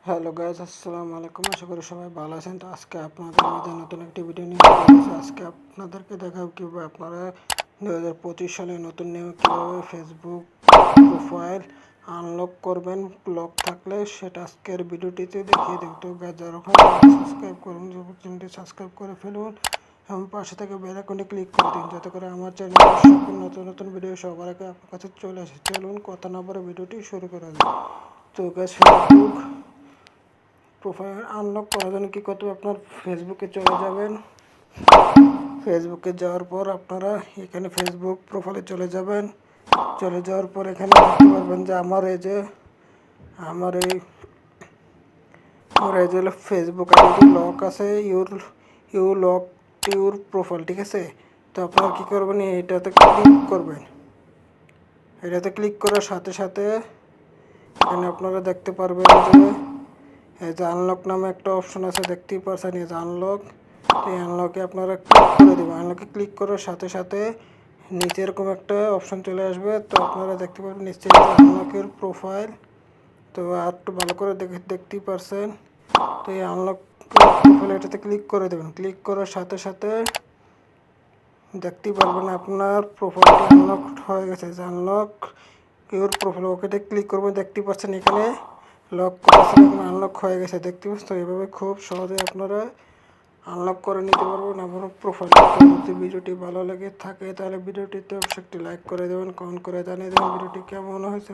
Hello guys, আসসালামু আলাইকুম। আশা করি সবাই ভালো আছেন। তো আজকে আপনাদের মাঝে নতুন একটি ভিডিও নিয়ে এসেছি। আজকে আপনাদেরকে দেখাবো কীভাবে আপনারা 2025 সালে নতুন নিয়মে কীভাবে ফেসবুক প্রোফাইল আনলক করবেন। লক থাকলে সেটা আজকের ভিডিওটিতে দেখিয়ে দেব। তো গাইজ, যারা সাবস্ক্রাইব করুন, চ্যানেলটি সাবস্ক্রাইব করে ফেলুন এবং পাশে থেকে বেল আইকনে ক্লিক করে দিন, যাতে করে আমার চ্যানেলে সকল নতুন নতুন ভিডিও সবার আগে আপনার কাছে চলে আসে। চলুন কথা না বলে ভিডিওটি শুরু করা যায়। তো গাইজ, ফেসবুক প্রোফাইল আনলক করার জন্য কী করতে হবে, আপনার ফেসবুকে চলে যাবেন। ফেসবুকে যাওয়ার পর আপনারা এখানে ফেসবুক প্রোফাইলে চলে যাবেন। চলে যাওয়ার পর এখানে দেখতে পারবেন যে আমার এই যে ফেসবুক আইডি লক আছে, ইউ লক ইউর প্রোফাইল, ঠিক আছে। তো আপনারা কী করবেন, এটাতে ক্লিক করবেন। এটাতে ক্লিক করার সাথে সাথে এখানে আপনারা দেখতে পারবেন যে এই যে আনলক নামে একটা অপশন আছে, দেখতেই পারছেন, এই যে আনলক। তো এই আনলকে আপনারা ক্লিক করে দেবেন। আনলকে ক্লিক করার সাথে সাথে নিচে এরকম একটা অপশন চলে আসবে। তো আপনারা দেখতে পারবেন নিচে আনলকের প্রোফাইল। তো আর একটু ভালো করে দেখতেই পারছেন। তো এই আনলক প্রোফাইল এটাতে ক্লিক করে দেবেন। ক্লিক করার সাথে সাথে দেখতেই পারবেন আপনার প্রোফাইলটি আনলক হয়ে গেছে। যে আনলক ইউর প্রোফাইল, ওকেতে ক্লিক করবেন। দেখতেই পাচ্ছেন এখানে লক করা ছিল, এখন আনলক হয়ে গেছে, দেখতে পাচ্ছেন। তো এভাবে খুব সহজে আপনারা আনলক করে নিতে পারবেন আপনার প্রোফাইল। যদি ভিডিওটি ভালো লেগে থাকে তাহলে ভিডিওটিতে অবশ্যই একটি লাইক করে দেবেন, কমেন্ট করে জানিয়ে দেবেন ভিডিওটি কেমন হয়েছে,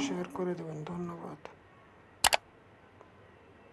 শেয়ার করে দেবেন। ধন্যবাদ।